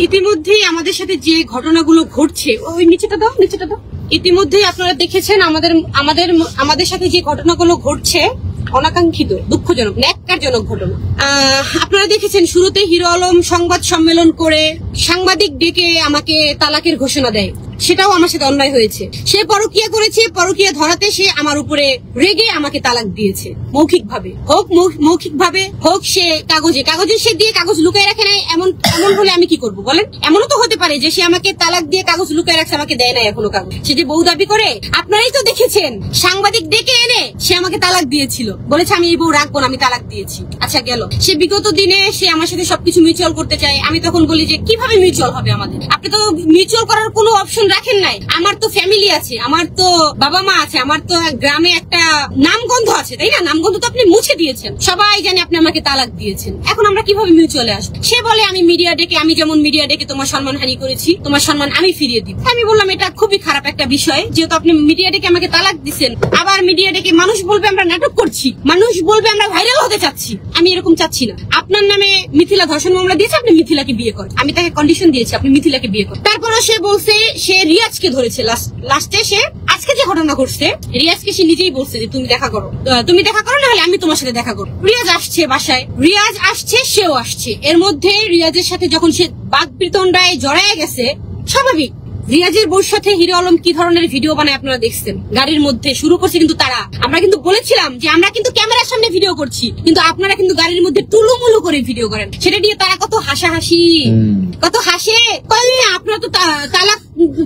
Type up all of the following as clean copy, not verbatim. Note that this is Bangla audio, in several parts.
ইতিমধ্যেই আমাদের সাথে যে ঘটনাগুলো ঘটছে, ওই নিচেটা দাও। ইতিমধ্যেই আপনারা দেখেছেন আমাদের সাথে যে ঘটনাগুলো ঘটছে, অনাকাঙ্ক্ষিত, দুঃখজনক, ন্যাক্কারজনক ঘটনা। আপনারা দেখেছেন শুরুতে হিরো আলম সংবাদ সম্মেলন করে সাংবাদিক ডেকে আমাকে তালাকের ঘোষণা দেয়। সেটাও আমার সাথে অন্যায় হয়েছে। সে পরকীয়া করেছে, পরকীয়া ধরাতে সে আমার উপরে রেগে আমাকে তালাক দিয়েছে। মৌখিকভাবে হোক সে কাগজে সে দিয়ে কাগজ লুকায় রাখে নাই। এমন হলে আমি কি করব বলেন? এমনও তো হতে পারে যে সে আমাকে তালাক দিয়ে কাগজ লুকায় রাখছে, আমাকে দেয় নাই এখনো কাগজ। সে যে বউ দাবি করে, আপনারাই তো দেখেছেন সাংবাদিক ডেকে এনে সে আমাকে তালাক দিয়েছিল, বলেছে আমি এই বউ রাখবো না, আমি তালাক দিয়েছি। আচ্ছা গেল। সে বিগত দিনে সে আমার সাথে সবকিছু মিউচুয়াল করতে চায়। আমি তখন বলি যে কিভাবে মিউচুয়াল হবে আমাদের? আপনি তো মিউচুয়াল করার কোনো অপশন রাখেন নাই। আমার তো ফ্যামিলি আছে, আমার তো বাবা মা আছে, আমার তো গ্রামে একটা নামগন্ধ আছে, তাই না? নামগন্ধ তো আপনি মুছে দিয়েছেন, সবাই জানে আপনি আমাকে তালাক দিয়েছেন। এখন আমরা কিভাবে মিউচুয়ালে আসবো? সে বলে আমি যেমন মিডিয়া ডেকে তোমার সম্মানহানি করেছি, তোমার সম্মান আমি ফিরিয়ে দিব। আমি বললাম এটা খুবই খারাপ একটা বিষয়, যেহেতু আপনি মিডিয়া ডেকে আমাকে তালাক দিচ্ছেন, আবার মিডিয়া ডেকে মানুষ বলবে আমরা নাটক করছি, মানুষ বলবে আমরা ভাইরাল হতে চাচ্ছি। আমি এরকম চাচ্ছি না। আপনার নামে মিথিলা ধর্ষণ মামলা দিয়েছে, আপনি মিথিলাকে বিয়ে করেন। আমি তাকে কন্ডিশন দিয়েছি আপনি মিথিলাকে বিয়ে করেন। তারপরে সে বলছে সে রিয়াজকে ধরেছে। লাস্টে সে আজকে যে ঘটনা ঘটছে, রিয়াজকে সে নিজেই বলছে যে তুমি দেখা করো না হলে আমি তোমার সাথে দেখা করো। রিয়াজ আসছে বাসায়, রিয়াজ আসছে, সেও আসছে। এর মধ্যে রিয়াজের সাথে যখন সে বাকবিতণ্ডায় জড়ায় গেছে, স্বাভাবিক। রিয়াজের বউর সাথে হিরো আলম কি ধরনের ভিডিও বানায় আপনারা দেখছেন। গাড়ির মধ্যে শুরু করছে কিন্তু তারা। আমরা কিন্তু বলেছিলাম যে আমরা কিন্তু ক্যামেরার সামনে ভিডিও করছি, কিন্তু আপনারা কিন্তু গাড়ির মধ্যে টুলুমুলু করে ভিডিও করেন। সেটা দিয়ে তারা কত হাসাহাসি, কত হাসে। আপনারা তো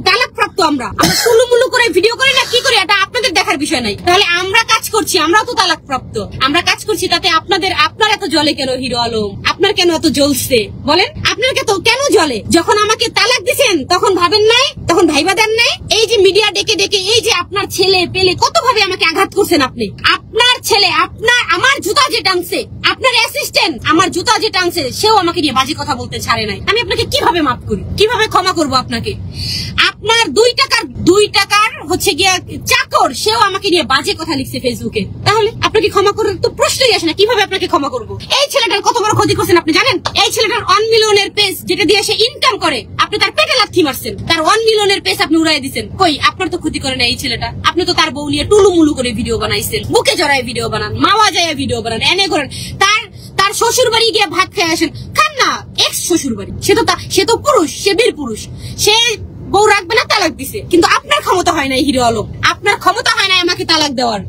তালাক প্রাপ্ত, আমরা টুলুমুলু করে ভিডিও করি না, কি করি এটা আপনাদের দেখার বিষয় নাই। তাহলে আমরা কাজ করছি, আমরাও তো তালাক প্রাপ্ত, আমরা কাজ করছি, তাতে আপনার এত জ্বলে কেন? হিরো আলম আপনার কেন এত জ্বলছে বলেন? আপনার কেন জ্বলে? যখন আমাকে তালাক দিছেন তখন ভাবেন নাই, তখন ভাইবা দেন নাই? এই যে মিডিয়া ডেকে এই যে আপনার ছেলে পেলে কত ভাবে আমাকে আঘাত করছেন আপনি। আপনার ছেলে আমার জুতা যে টানছে, আপনার অ্যাসিস্ট্যান্ট আমার জুতা যে টানছে, সেও আমাকে নিয়ে বাজে কথা বলতে ছাড়ে নাই। আমি আপনাকে কিভাবে মাফ করি, কিভাবে ক্ষমা করবো আপনাকে? আপনার 2 টাকার হচ্ছে গিয়া চাকর, সেও আমাকে নিয়ে বাজে কথা লিখছে ফেসবুকে। তাহলে আপনাকে ক্ষমা করার তো প্রশ্নই আসে না। কিভাবে আপনাকে ক্ষমা করবো? এই ছেলেটার কত বড় ক্ষতি করছেন আপনি জানেন? এই ছেলেটার 1 মিলিয়নের পেজ যেটা দিয়ে সে ইনকাম করে, আপনি তার পেটে লাথি মারছেন। তার 1 মিলিয়নের পেজ আপনি উড়াই দিচ্ছেন। কই আপনার তো ক্ষতি করে না এই ছেলেটা। আপনি তো তার বউ নিয়ে টুলুমুলু করে ভিডিও বানাইছেন, বুকে জড়ায় ভিডিও বানান, মাওয়া যায় ভিডিও বানান, এনে করেন। তার শ্বশুর বাড়ি গিয়ে ভাত খেয়ে আসেন, খান না। এক্স শ্বশুর বাড়ি, সে তো পুরুষ, সে বীর পুরুষ, সে বউ রাখবে না, তালাক দিছে। কিন্তু আপনার ক্ষমতা হয় না হিরো আলম, আপনার ক্ষমতা হয় না আমাকে তালাক দেওয়ার।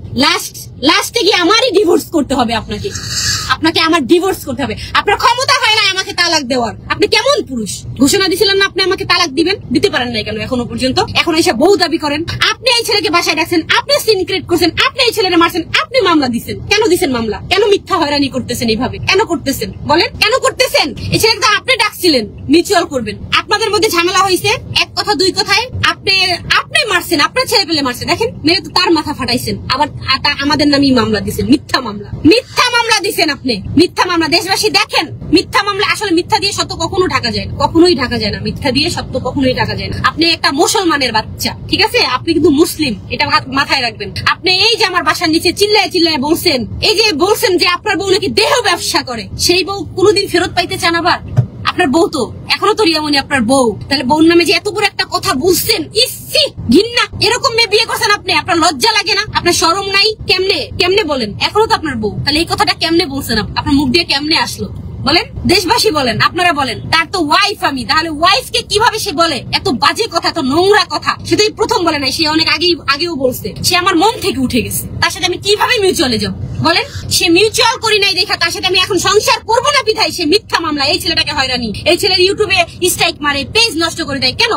লাস্টে গিয়ে আমারই ডিভোর্স করতে হবে, আপনাকে আমার ডিভোর্স করতে হবে। আপনার ক্ষমতা হয় না আমাকে তালাক দেওয়ার। আপনি কেমন পুরুষ? ঘোষণা দিছিলেন না আপনি আমাকে তালাক দিবেন, দিতে পারেন নাই কেন এখনো পর্যন্ত? এখন এসে বউ দাবি করেন। আপনি এই ছেলেকে বাসায় রাখছেন, আপনি সিন ক্রিয়েট করছেন, আপনি এই ছেলেকে মারছেন, আপনি মামলা দিচ্ছেন। কেন দিচ্ছেন মামলা? কেন মিথ্যা হয়রানি করতেছেন এইভাবে? কেন করতেছেন বলেন? কেন করতেছেন? এই ছেলেকে তো আপনি ডাকছিলেন মিউচুয়াল করবেন। আপনাদের মধ্যে ঝামেলা হয়েছে, এক কথা দুই কথায় আপনি মারছেন, আপনার ছেলে পেলে মারছেন। দেখেন মেরে তো তার মাথা ফাটাইছেন, আবার আমাদের নামই মামলা দিচ্ছেন। মিথ্যা মামলা দিচ্ছেন আপনি, মিথ্যা মামলা। দেশবাসী দেখেন, মিথ্যা মামলা। আসলে মিথ্যা দিয়ে সত্য কখনো ঢাকা যায় না, কখনোই ঢাকা যায় না। মিথ্যা দিয়ে সত্য কখনোই ঢাকা যায় না। আপনি একটা মুসলমানের বাচ্চা, ঠিক আছে? আপনি কিন্তু মুসলিম, এটা মাথায় রাখবেন। আপনি এই যে আমার বাসার নিচে চিল্লায় বলছেন, এই যে বলছেন যে আপনার বউ নাকি দেহ ব্যবসা করে, সেই বউ কোনোদিন ফেরত পাইতে চান? আবার আপনার বউ তো এখনো তো রিয়ামণি আপনার বউ। তাহলে বউর নামে যে এত বড় একটা কথা বলছেন, ইসি ঘৃণা। এরকম মেয়ে বিয়ে করছেন আপনি, আপনার লজ্জা লাগে না? আপনার শরম নাই? কেমনে বলেন? এখনো তো আপনার বউ, তাহলে এই কথাটা কেমনে বলছেন? আপনার মুখ দিয়ে কেমনে আসলো বলেন? দেশবাসী বলেন, আপনারা বলেন। তার তো ওয়াইফ আমি, তাহলে ওয়াইফ কে কিভাবে সে বলে এত বাজে কথা, এত নোংরা কথা? সে তো প্রথম বলে নাই, সে অনেক আগেও বলছে। সে আমার মন থেকে উঠে গেছে। তার সাথে আমি কিভাবে মিউচুয়ালে যাব বলেন? সে মিউচুয়াল করি নাই দেখা তার সাথে আমি এখন সংসার করবো না বিধায় সে মিথ্যা মামলা। এই ছেলেটাকে হয়রানি, এই ছেলের ইউটিউবে স্ট্রাইক মারে, পেজ নষ্ট করে দেয়। কেন?